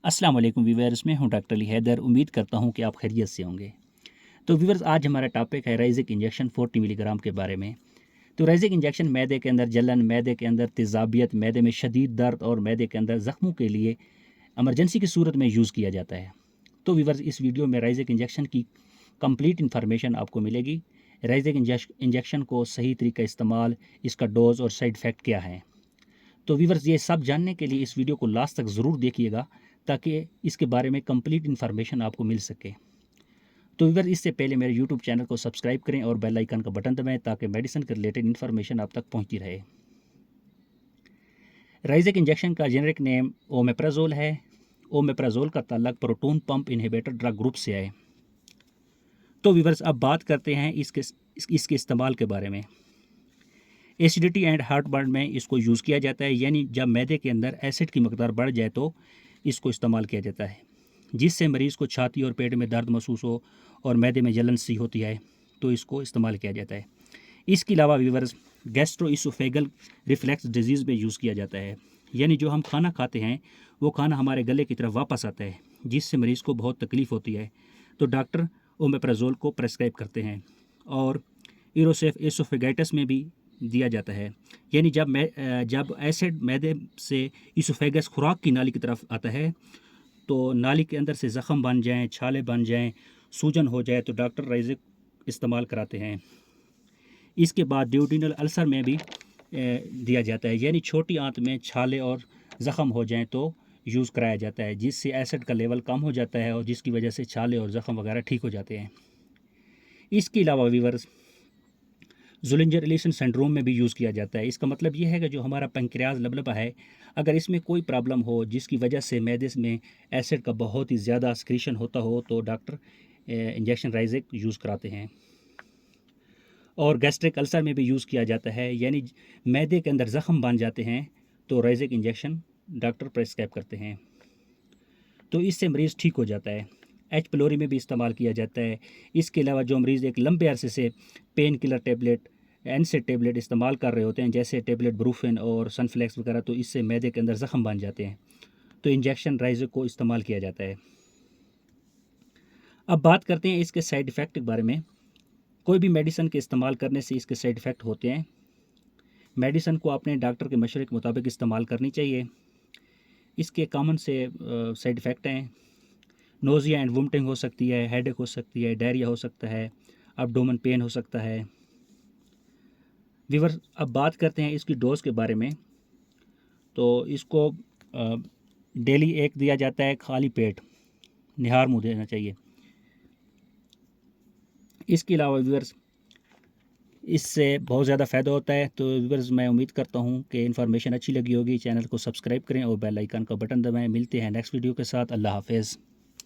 अस्सलाम वालेकुम व्यूअर्स, मैं हूं डॉक्टर अली हैदर। उम्मीद करता हूं कि आप खैरियत से होंगे। तो व्यूअर्स, आज हमारा टॉपिक है राइजिक इंजेक्शन 40 मिलीग्राम के बारे में। तो राइजिक इंजेक्शन मैदे के अंदर जलन, मैदे के अंदर तेज़ाबियत, मैदे में शदीद दर्द और मैदे के अंदर ज़ख्मों के लिए एमरजेंसी की सूरत में यूज़ किया जाता है। तो व्यूअर्स, इस वीडियो में राइजिक इंजेक्शन की कंप्लीट इन्फॉर्मेशन आपको मिलेगी। राइजिक इंजेक्शन को सही तरीका इस्तेमाल, इसका डोज और साइड इफ़ेक्ट क्या है। तो व्यूअर्स, ये सब जानने के लिए इस वीडियो को लास्ट तक ज़रूर देखिएगा ताकि इसके बारे में कंप्लीट इन्फॉर्मेशन आपको मिल सके। तो व्यूअर्स, इससे पहले मेरे यूट्यूब चैनल को सब्सक्राइब करें और बेल आइकन का बटन दबाएं ताकि मेडिसिन के रिलेटेड इन्फॉर्मेशन आप तक पहुंचती रहे। राइजिक इंजेक्शन का जेनरिक नेम ओमेप्राजोल है। ओमेप्राजोल का ताल्लुक proton pump inhibitor drug group से है। तो व्यूअर्स, अब बात करते हैं इसके इस्तेमाल के बारे में। एसिडिटी एंड हार्ट बर्न में इसको यूज़ किया जाता है, यानी जब मैदे के अंदर एसिड की मकदार बढ़ जाए तो इसको इस्तेमाल किया जाता है, जिससे मरीज़ को छाती और पेट में दर्द महसूस हो और मैदे में जलन सी होती है तो इसको इस्तेमाल किया जाता है। इसके अलावा व्यूअर्स, गैस्ट्रोइसोफेगल रिफ्लेक्स डिजीज़ में यूज़ किया जाता है, यानी जो हम खाना खाते हैं वो खाना हमारे गले की तरफ वापस आता है, जिससे मरीज़ को बहुत तकलीफ़ होती है। तो डॉक्टर ओमेप्राजोल को प्रेस्क्राइब करते हैं। और इरोसेफ एसोफेगाइटिस में भी दिया जाता है, यानी जब एसिड मैदे से इसोफेगस खुराक की नाली की तरफ आता है तो नाली के अंदर से ज़ख़म बन जाएं, छाले बन जाएं, सूजन हो जाए तो डॉक्टर राइजिक इस्तेमाल कराते हैं। इसके बाद ड्यूडिनल अल्सर में भी दिया जाता है, यानी छोटी आंत में छाले और ज़ख़म हो जाएं तो यूज़ कराया जाता है, जिससे एसिड का लेवल कम हो जाता है और जिसकी वजह से छाले और ज़ख़म वगैरह ठीक हो जाते हैं। इसके अलावा व्यूअर्स, ज़ोलिंजर एलिसन सिंड्रोम में भी यूज़ किया जाता है। इसका मतलब ये है कि जो हमारा पैंक्रियाज लबलबा है, अगर इसमें कोई प्रॉब्लम हो जिसकी वजह से मैदे में एसिड का बहुत ही ज़्यादा एक्सक्रीशन होता हो तो डॉक्टर इंजेक्शन राइजिक यूज़ कराते हैं। और गैस्ट्रिक अल्सर में भी यूज़ किया जाता है, यानी मैदे के अंदर ज़ख़म बन जाते हैं तो राइजिक इंजेक्शन डॉक्टर प्रेस्क्राइब करते हैं, तो इससे मरीज़ ठीक हो जाता है। एच पिलोरी में भी इस्तेमाल किया जाता है। इसके अलावा जो मरीज़ एक लंबे अरसे से पेन किलर टेबलेट, एनसेड टेबलेट इस्तेमाल कर रहे होते हैं, जैसे टेबलेट ब्रूफिन और सनफ्लेक्स वगैरह, तो इससे मैदे के अंदर ज़ख़म बन जाते हैं तो इंजेक्शन राइजिक को इस्तेमाल किया जाता है। अब बात करते हैं इसके साइड इफ़ेक्ट के बारे में। कोई भी मेडिसिन के इस्तेमाल करने से इसके साइड इफ़ेक्ट होते हैं। मेडिसिन को अपने डॉक्टर के मशवरे के मुताबिक इस्तेमाल करनी चाहिए। इसके कॉमन से साइड इफ़ेक्ट हैं, नोज़िया एंड वोमिटिंग हो सकती है, हेडेक हो सकती है, डायरिया हो सकता है, एब्डोमेन पेन हो सकता है। व्यूअर्स, अब बात करते हैं इसकी डोज़ के बारे में। तो इसको डेली एक दिया जाता है, खाली पेट, निहार मुँह देना चाहिए। इसके अलावा व्यूअर्स, इससे बहुत ज़्यादा फ़ायदा होता है। तो व्यूअर्स, मैं उम्मीद करता हूँ कि इन्फॉर्मेशन अच्छी लगी होगी। चैनल को सब्सक्राइब करें और बेल आइकन का बटन दबाएं। मिलते हैं नेक्स्ट वीडियो के साथ। अल्लाह हाफ़िज़।